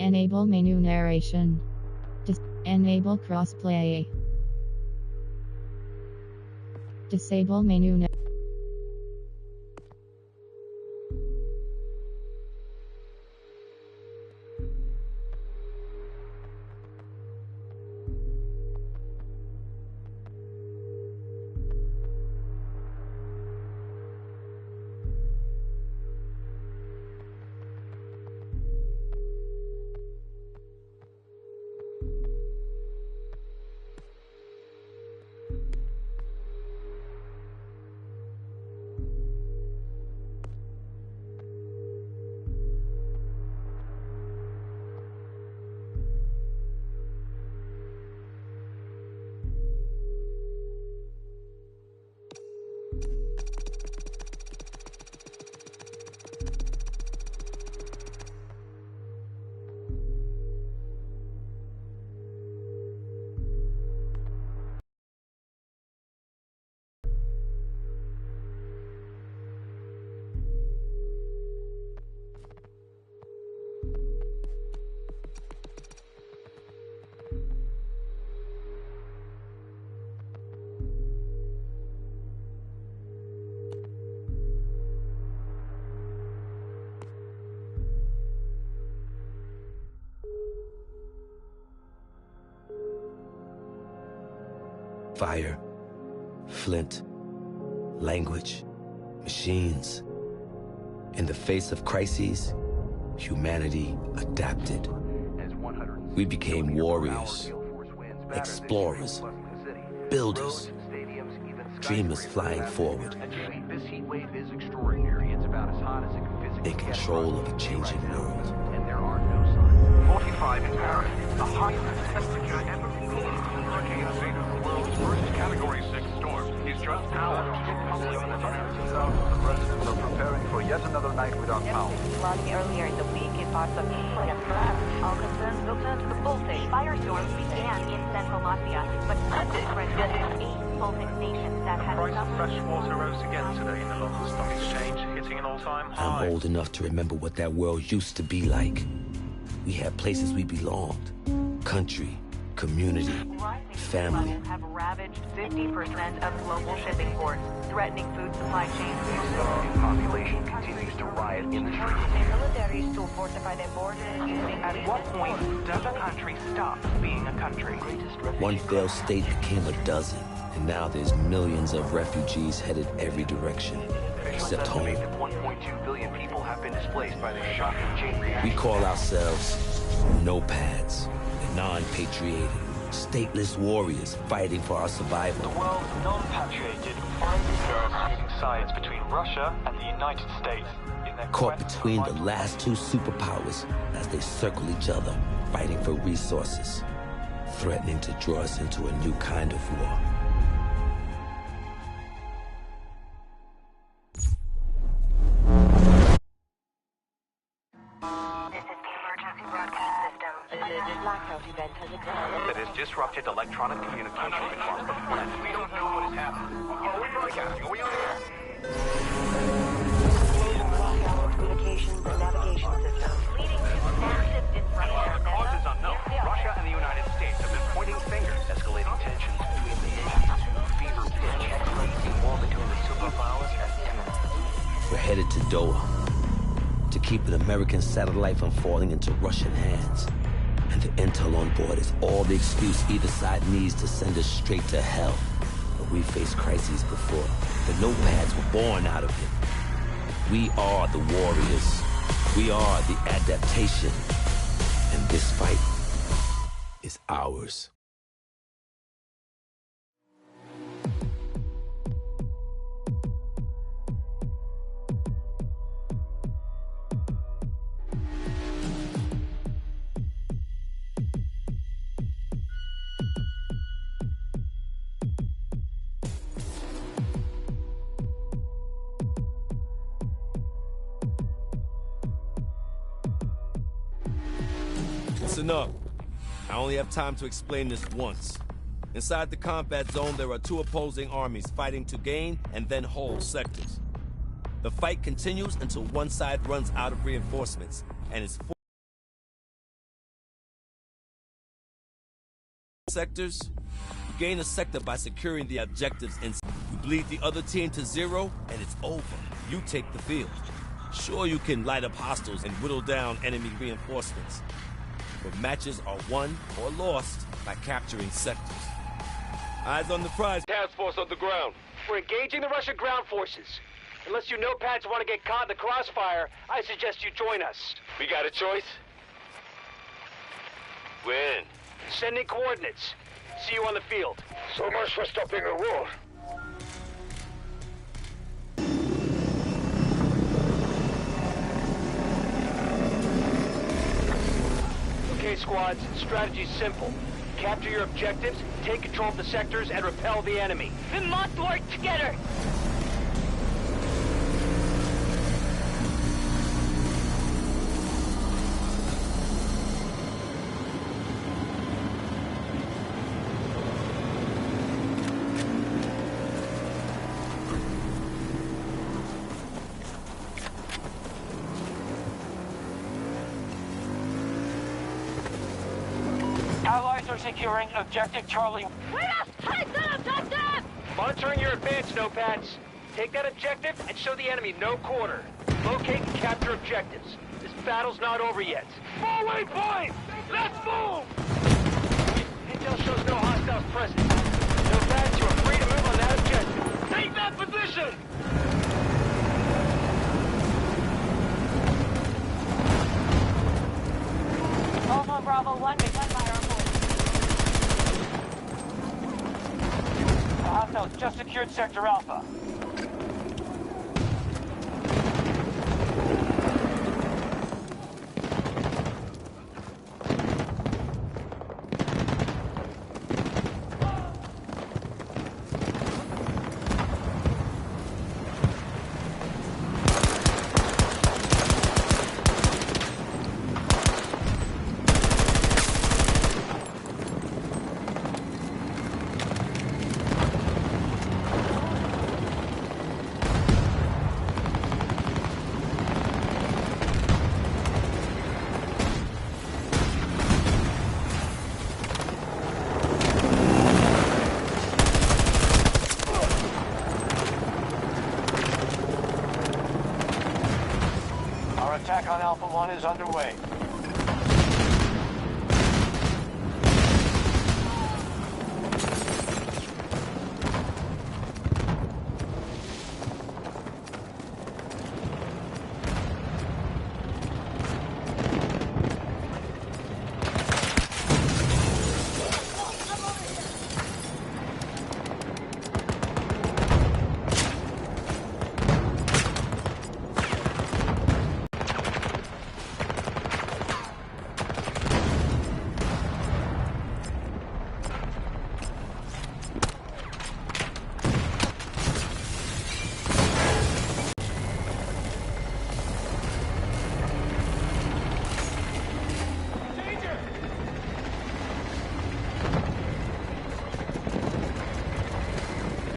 Enable menu narration. Enable crossplay. Disable menu narration. Fire, flint, language, machines. In the face of crises, humanity adapted. We became warriors, explorers, builders, dreamers flying forward, in control of a changing world. 45 in Paris, the highest temperature ever recorded. Hurricane Zeta, the world's first Category 6 storm, is just hours from public on the Thousands of residents are preparing for yet another night without power. Flooding earlier in the week in parts of Italy and France. All concerns will turn to the Baltic. Firestorms began in central Latvia, but spread to 8 Baltic nations that had The price of fresh water rose again today in the London Stock Exchange, hitting an all-time high. I'm old enough to remember what that world used to be like. We had places we belonged, country, community, family. Levels have ravaged 50% of global shipping ports, threatening food supply chains. The population continues to riot in the streets. Militaries to fortify their borders using... At what point does a country stop being a country? One failed state became a dozen, and now there's millions of refugees headed every direction, except home. 1.2 billion people have been displaced by the shocking chain reaction. We call ourselves nomads, the non-patriotic, stateless warriors fighting for our survival. The world's non-patrioted find themselves moving sides between Russia and the United States in their Caught quest between for the last two superpowers as they circle each other, fighting for resources, threatening to draw us into a new kind of war. Blackout event has occurred. That has disrupted electronic communication across the planet. We don't know what has happened. Are we broadcasting? Are we on air? Blackout communications and navigation systems, leading to massive disruption. Cause is unknown. Russia and the United States have been pointing fingers, escalating tensions between the nations to fever pitch. The war between the superpowers is imminent. We're headed to Doha to keep an American satellite from falling into Russian hands. And the intel on board is all the excuse either side needs to send us straight to hell. But we faced crises before. The nomads were born out of it. We are the warriors. We are the adaptation. And this fight is ours. Listen up. I only have time to explain this once. Inside the combat zone, there are two opposing armies fighting to gain and then hold sectors. The fight continues until one side runs out of reinforcements and is sectors, you gain a sector by securing the objectives and you bleed the other team to zero and it's over. You take the field. Sure, you can light up hostiles and whittle down enemy reinforcements, but matches are won or lost by capturing sectors. Eyes on the prize. Task force on the ground. We're engaging the Russian ground forces. Unless you notepads want to get caught in the crossfire, I suggest you join us. We got a choice? When? Sending coordinates. See you on the field. So much for stopping a war. Okay, squads, strategy's simple. Capture your objectives, take control of the sectors, and repel the enemy. We must work together! Allies are securing Objective Charlie. We must take that objective! Monitoring your advance, notepads. Take that objective and show the enemy no quarter. Locate and capture objectives. This battle's not over yet. Full waypoint! Let's move! Intel shows no hostiles present. Notepads, you are free to move on that objective. Take that position! Alpha Bravo 1, begun by our force. The hostiles just secured Sector Alpha. Attack on Alpha 1 is underway.